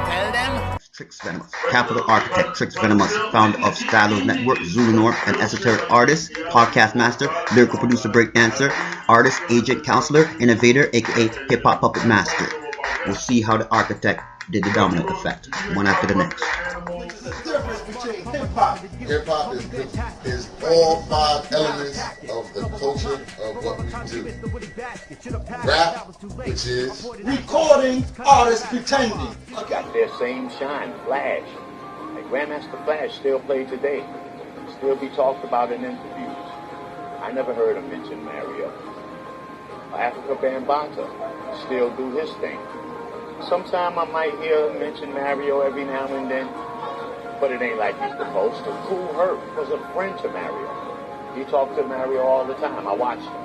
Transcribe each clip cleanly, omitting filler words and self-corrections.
tell them? Trix Venomous, capital architect, Trix Venomous, founder of Stylordz Network, Zulu Norm, an esoteric artist, podcast master, lyrical producer, breakdancer, artist, agent, counselor, innovator, aka hip-hop puppet master. We'll see how the architect did the domino effect, one after the next. Hip-hop is all 5 elements of the culture of what we do. Rap, which is recording artists pretending. Got their same shine, flash. Like Grandmaster Flash still played today. Still be talked about in interviews. I never heard him mention Mario. Africa Bambata still do his thing. Sometime I might hear him mention Mario every now and then, but it ain't like he's supposed to. Kool Herc was a friend to Mario. He talked to Mario all the time. I watched him.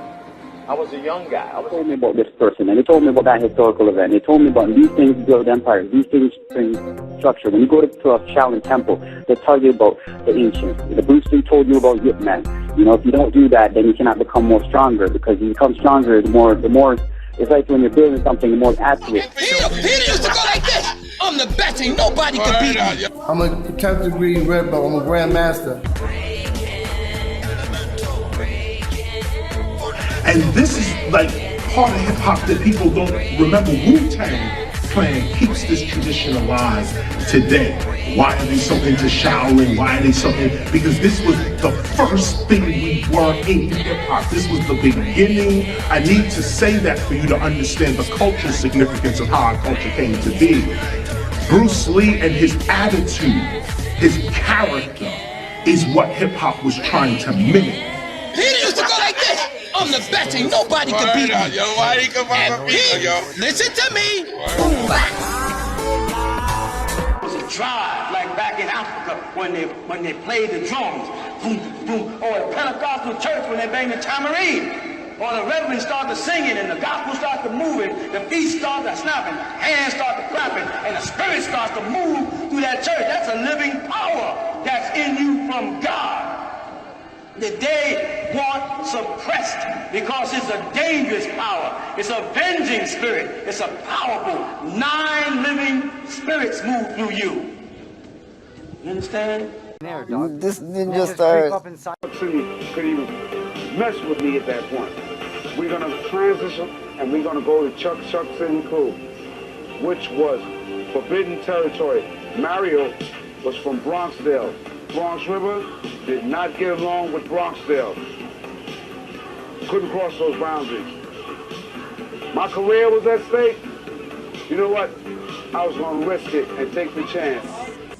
I was a young guy. They told me about this person, and they told me about that historical event. They told me about these things build empires, these things bring structure. When you go to a Shaolin temple, they tell you about the ancients. The Bruce Lee told you about Yip Man. You know, if you don't do that, then you cannot become more stronger, because you become stronger, the more, it's like when you're building something, the more accurate. He used to go like this. I'm the best, ain't nobody can beat me. I'm a 10th degree red belt. I'm a grandmaster. And this is like part of hip hop that people don't remember. Wu-Tang Clan keeps this tradition alive today. Why are they so into Shaolin? Why are they so into? Because this was the first thing we were in hip hop. This was the beginning. I need to say that for you to understand the cultural significance of how our culture came to be. Bruce Lee and his attitude, his character, is what hip hop was trying to mimic. He used to go like this. I'm the best, ain't nobody can beat me. Yo, why he come out yo? Listen to me. Boom, back. It was a drive, like back in Africa when they played the drums. Boom, boom. Or at Pentecostal church when they banged the tambourine. Or the reverend started singing and the gospel started moving, the feet started snapping, the hands started clapping, and the spirit starts to move through that church. That's a living power that's in you from God. That they want suppressed because it's a dangerous power. It's a avenging spirit. It's a powerful 9 living spirits move through you. You understand? This ninja started. Couldn't even mess with me at that point. We're gonna transition and we're gonna go to Chuck and Crew, which was forbidden territory. Mario was from Bronxdale. Bronx River did not get along with Bronxdale. Couldn't cross those boundaries. My career was at stake. You know what? I was going to risk it and take the chance.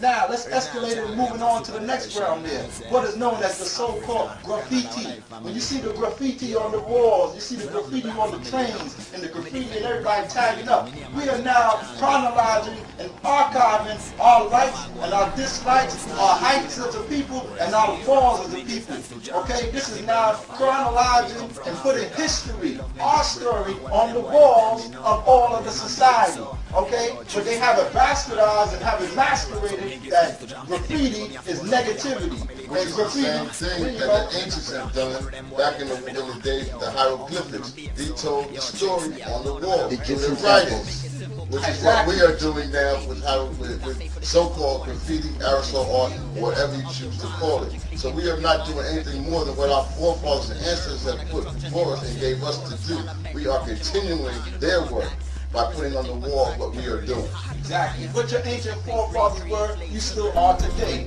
Now, let's escalate it and moving on to the next realm there. What is known as the so-called graffiti. When you see the graffiti on the walls, you see the graffiti on the trains, and the graffiti and everybody tagging up. We are now chronologizing and archiving our likes and our dislikes, our heights as a people, and our falls as a people. Okay, this is now chronologizing and putting history, our story, on the walls of all of the society. Okay, but they have it bastardized and have it masqueraded that graffiti is negativity. And graffiti, same thing that the ancients have done back in the days, the hieroglyphics. They told the story on the wall through the writings, which is what we are doing now with so-called graffiti, aerosol art, whatever you choose to call it. So we are not doing anything more than what our forefathers and ancestors have put before us and gave us to do. We are continuing their work by putting on the wall what we are doing. Exactly. What your ancient forefathers were, you still are today.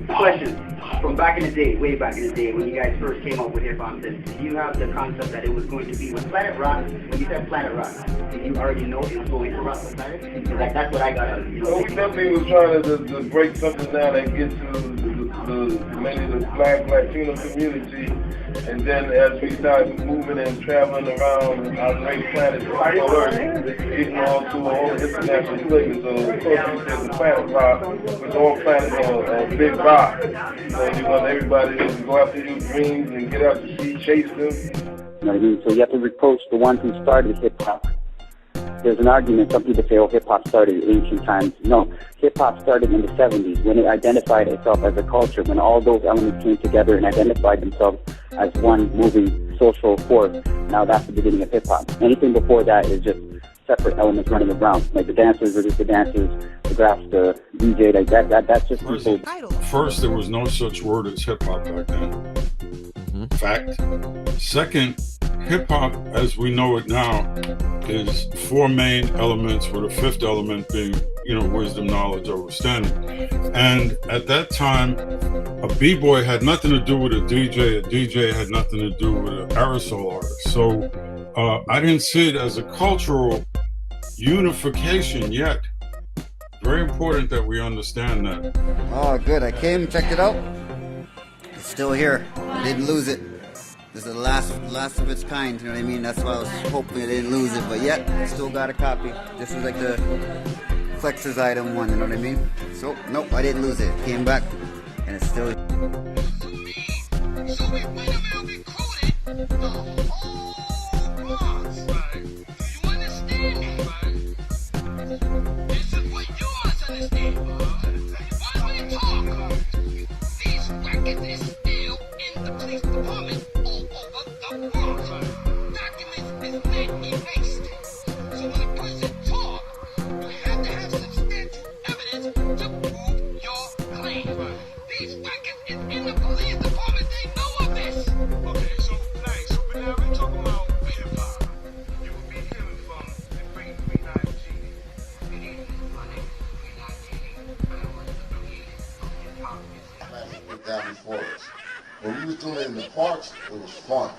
Question. From back in the day, way back in the day, when you guys first came up with hip-hop, did you have the concept that it was going to be with Planet Rock? When you said Planet Rock, did you already know it was going to rock with Planet? Because that's what I got out of it. Well, we definitely was trying to break something down that gets to mainly the Black Latino community. And then as we started moving and traveling around our great planet, getting on to a whole international flavor. So of course we said the Planet Rock, which all planets are big rock. So you want everybody to go after your dreams and get out to sea, chase them. You know what I mean? So you have to reproach the ones who started hip-hop. There's an argument, some people say, oh, hip-hop started in ancient times. No, hip-hop started in the 70s when it identified itself as a culture, when all those elements came together and identified themselves as one moving social force. Now that's the beginning of hip-hop. Anything before that is just separate elements running around. Like the dancers are just the dancers, the graphs, the DJ, like that's just people. First, there was no such word as hip-hop back then. Fact. Second, hip-hop, as we know it now, is 4 main elements, with a 5th element being, wisdom, knowledge, understanding. And at that time, a b-boy had nothing to do with a DJ had nothing to do with an aerosol artist. So I didn't see it as a cultural unification yet. Very important that we understand that. Oh, good. I came, checked it out. It's still here. I didn't lose it. This is the last of its kind, you know what I mean? That's why I was hoping I didn't lose it, but yet, I still got a copy. This is like the Flexer's item 1, you know what I mean? So, nope, I didn't lose it. Came back, and it's still... So we went around recruiting the whole bronze. You understand that, right? This is what yours understand. When we talk, these records is still in the police department all over the world. Documents is not erased. So when a person talk, you have to have substantial evidence to prove your claim. These records is in the police department. They know of this. Okay, so nice. So now we talking about hip-hop. You will be hearing from the great 39G. Down before us. When we was doing it in the parks, it was fun.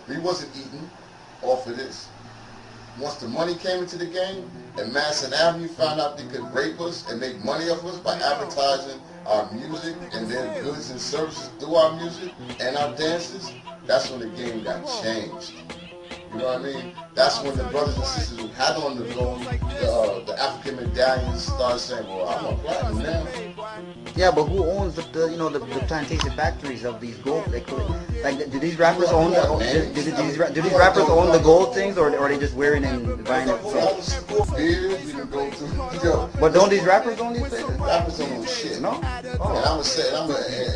We wasn't eating off of this. Once the money came into the game, and Madison Avenue found out they could rape us and make money off us by advertising our music and their goods and services through our music and our dances, that's when the game got changed. You know what I mean? That's when the brothers and sisters who had on the gold, the African medallions started saying, well, I'm a platinum now. Yeah, but who owns the plantation factories of these gold? Like do these rappers own do these rappers own the gold things, or are they just wearing and buying it? But don't these rappers own these things? Rappers don't own shit. No. Oh.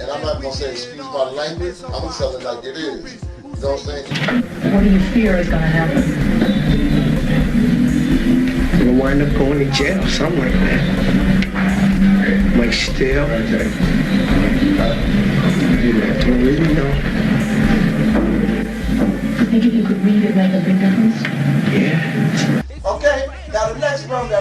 And I'm not gonna say excuse my language. I'm gonna tell it like it is. You know what I'm saying? What do you fear is gonna happen? You'll wind up going to jail somewhere, man. Like still. You have to really know. I think if you could read it, make a big difference. Yeah. Okay, now the next round.